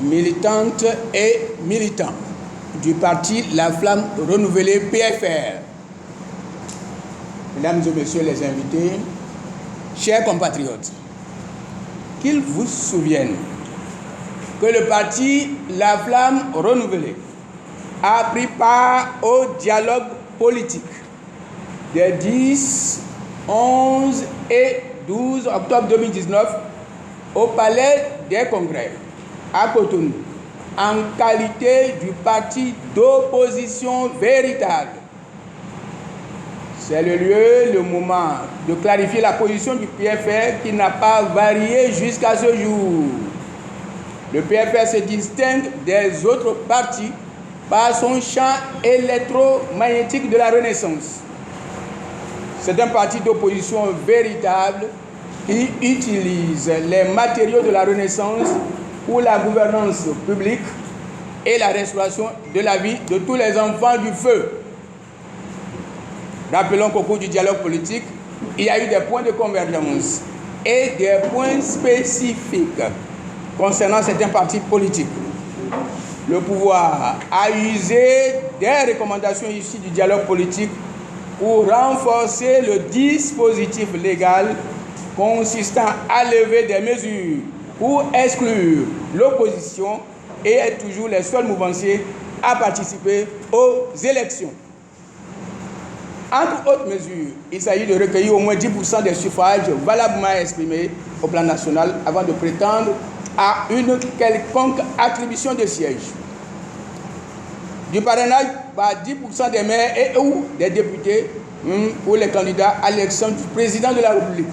militantes et militants du parti La Flamme Renouvelée PFR, mesdames et messieurs les invités, chers compatriotes, qu'ils vous souviennent que le parti La Flamme Renouvelée a pris part au dialogue politique des 10, 11 et 12 octobre 2019 au Palais des Congrès à Cotonou en qualité du parti d'opposition véritable. C'est le lieu, le moment de clarifier la position du PFR qui n'a pas varié jusqu'à ce jour. Le PFR se distingue des autres partis par son champ électromagnétique de la Renaissance. C'est un parti d'opposition véritable qui utilise les matériaux de la Renaissance pour la gouvernance publique et la restauration de la vie de tous les enfants du feu. Rappelons qu'au cours du dialogue politique, il y a eu des points de convergence et des points spécifiques concernant certains partis politiques. Le pouvoir a usé des recommandations issues du dialogue politique pour renforcer le dispositif légal consistant à lever des mesures pour exclure l'opposition et être toujours les seuls mouvanciers à participer aux élections. Entre autres mesures, il s'agit de recueillir au moins 10% des suffrages valablement exprimés au plan national avant de prétendre à une quelconque attribution de sièges. Du parrainage par 10% des maires et ou des députés pour les candidats à l'élection du président de la République.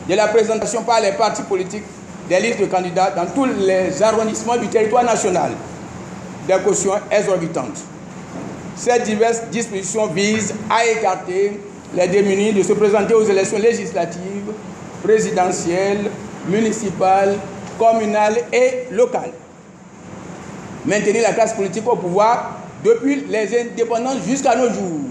De la présentation par les partis politiques des listes de candidats dans tous les arrondissements du territoire national, des cautions exorbitantes. Ces diverses dispositions visent à écarter les démunis de se présenter aux élections législatives, présidentielles, municipales, communales et locales. Maintenir la classe politique au pouvoir depuis les indépendances jusqu'à nos jours.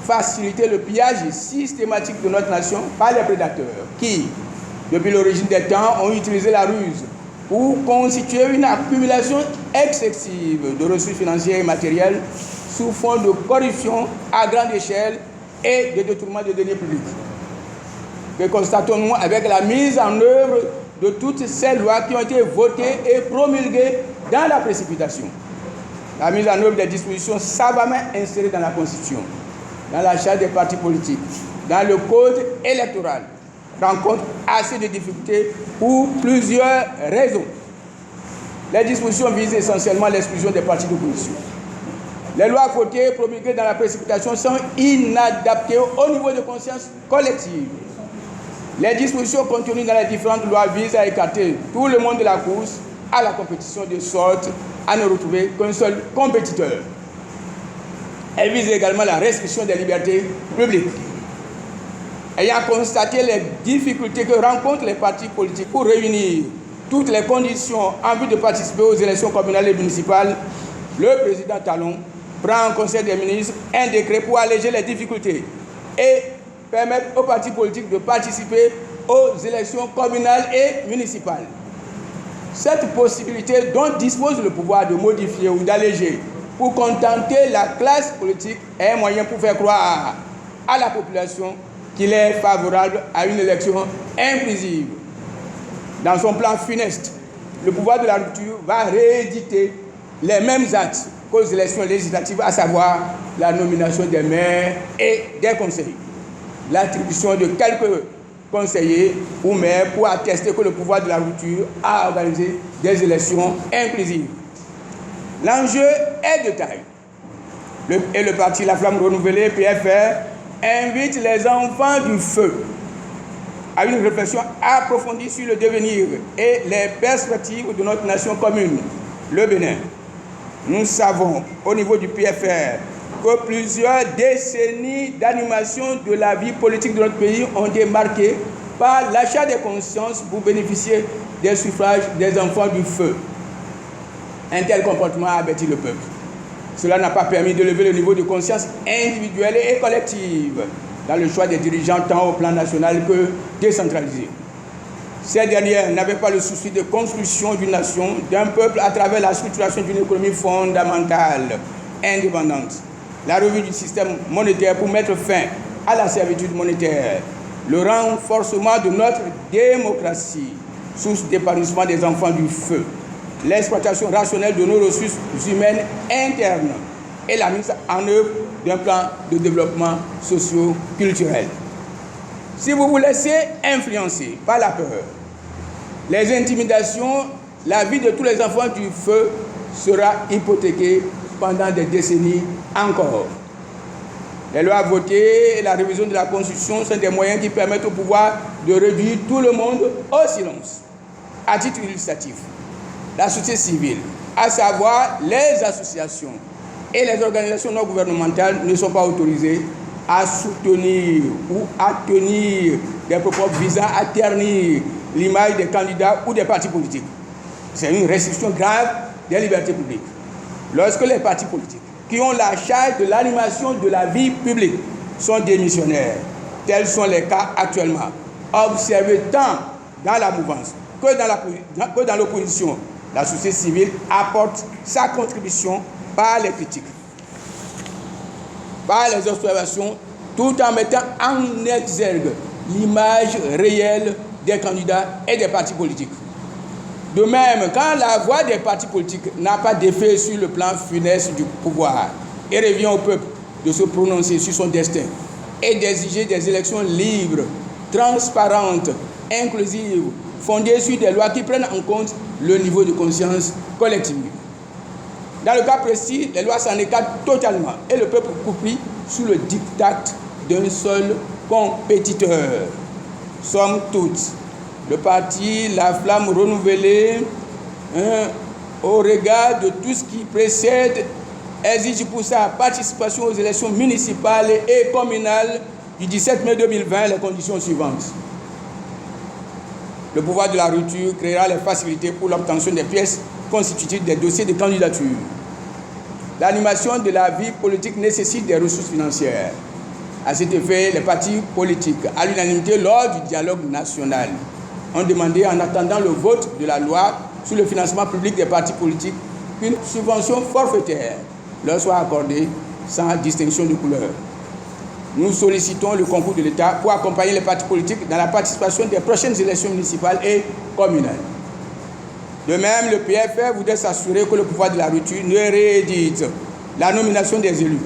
Faciliter le pillage systématique de notre nation par les prédateurs qui, depuis l'origine des temps, ont utilisé la ruse pour constituer une accumulation excessive de ressources financières et matérielles sous fond de corruption à grande échelle et de détournement de deniers publics. Que constatons-nous avec la mise en œuvre de toutes ces lois qui ont été votées et promulguées dans la précipitation. La mise en œuvre des dispositions savamment insérées dans la Constitution, dans la charte des partis politiques, dans le code électoral, rencontre assez de difficultés pour plusieurs raisons. Les dispositions visent essentiellement l'exclusion des partis d'opposition. Les lois votées et promulguées dans la précipitation sont inadaptées au niveau de conscience collective. Les dispositions contenues dans les différentes lois visent à écarter tout le monde de la course à la compétition de sorte à ne retrouver qu'un seul compétiteur. Elle vise également la restriction des libertés publiques. Ayant constaté les difficultés que rencontrent les partis politiques pour réunir toutes les conditions en vue de participer aux élections communales et municipales, le président Talon prend en conseil des ministres un décret pour alléger les difficultés et permettre aux partis politiques de participer aux élections communales et municipales. Cette possibilité dont dispose le pouvoir de modifier ou d'alléger pour contenter la classe politique est un moyen pour faire croire à la population qu'il est favorable à une élection inclusive. Dans son plan funeste, le pouvoir de la rupture va rééditer les mêmes actes qu'aux élections législatives, à savoir la nomination des maires et des conseillers. L'attribution de quelques conseillers ou maires pour attester que le pouvoir de la rupture a organisé des élections inclusives. L'enjeu est de taille. Le parti La Flamme Renouvelée, PFR, invite les enfants du feu à une réflexion approfondie sur le devenir et les perspectives de notre nation commune, le Bénin. Nous savons, au niveau du PFR, que plusieurs décennies d'animation de la vie politique de notre pays ont été marquées par l'achat des consciences pour bénéficier des suffrages des enfants du feu. Un tel comportement a averti le peuple. Cela n'a pas permis de lever le niveau de conscience individuelle et collective dans le choix des dirigeants tant au plan national que décentralisé. Ces dernières n'avaient pas le souci de construction d'une nation, d'un peuple à travers la structuration d'une économie fondamentale, indépendante. La revue du système monétaire pour mettre fin à la servitude monétaire, le renforcement de notre démocratie, source d'épanouissement des enfants du feu, l'exploitation rationnelle de nos ressources humaines internes et la mise en œuvre d'un plan de développement socio-culturel. Si vous vous laissez influencer par la peur, les intimidations, la vie de tous les enfants du feu sera hypothéquée pendant des décennies encore. Les lois votées et la révision de la Constitution sont des moyens qui permettent au pouvoir de réduire tout le monde au silence. À titre illustratif, la société civile, à savoir les associations et les organisations non gouvernementales, ne sont pas autorisées à soutenir ou à tenir des propos visant à ternir l'image des candidats ou des partis politiques. C'est une restriction grave des libertés publiques. Lorsque les partis politiques qui ont la charge de l'animation de la vie publique sont démissionnaires, tels sont les cas actuellement, observés tant dans la mouvance que dans l'opposition, la société civile apporte sa contribution par les critiques, par les observations, tout en mettant en exergue l'image réelle des candidats et des partis politiques. De même, quand la voix des partis politiques n'a pas d'effet sur le plan funeste du pouvoir, il revient au peuple de se prononcer sur son destin et d'exiger des élections libres, transparentes, inclusives, fondées sur des lois qui prennent en compte le niveau de conscience collective. Dans le cas précis, les lois s'en écartent totalement et le peuple coupé sous le diktat d'un seul compétiteur. Somme toute, le parti La Flamme renouvelée, au regard de tout ce qui précède, exige pour sa participation aux élections municipales et communales du 17 mai 2020 les conditions suivantes. Le pouvoir de la rupture créera les facilités pour l'obtention des pièces constitutives des dossiers de candidature. L'animation de la vie politique nécessite des ressources financières. À cet effet, les partis politiques, à l'unanimité lors du dialogue national, ont demandé, en attendant le vote de la loi sur le financement public des partis politiques, qu'une subvention forfaitaire leur soit accordée sans distinction de couleur. Nous sollicitons le concours de l'État pour accompagner les partis politiques dans la participation des prochaines élections municipales et communales. De même, le PFR voudrait s'assurer que le pouvoir de la rupture ne réédite la nomination des élus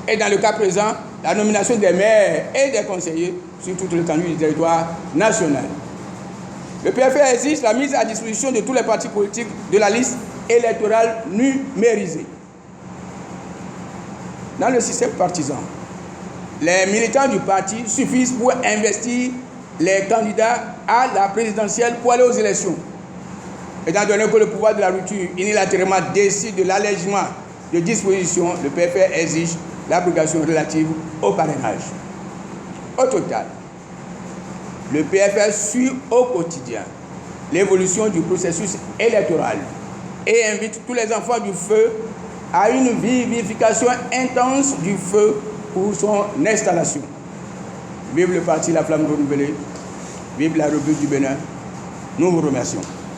et, dans le cas présent, la nomination des maires et des conseillers sur toute l'étendue du territoire national. Le PFR exige la mise à disposition de tous les partis politiques de la liste électorale numérisée. Dans le système partisan, les militants du parti suffisent pour investir les candidats à la présidentielle pour aller aux élections. Étant donné que le pouvoir de la rupture unilatéralement décide de l'allègement de dispositions, le PFR exige l'abrogation relative au parrainage. Au total, le PFR suit au quotidien l'évolution du processus électoral et invite tous les enfants du feu à une vivification intense du feu pour son installation. Vive le parti La Flamme renouvelée, vive la République du Bénin. Nous vous remercions.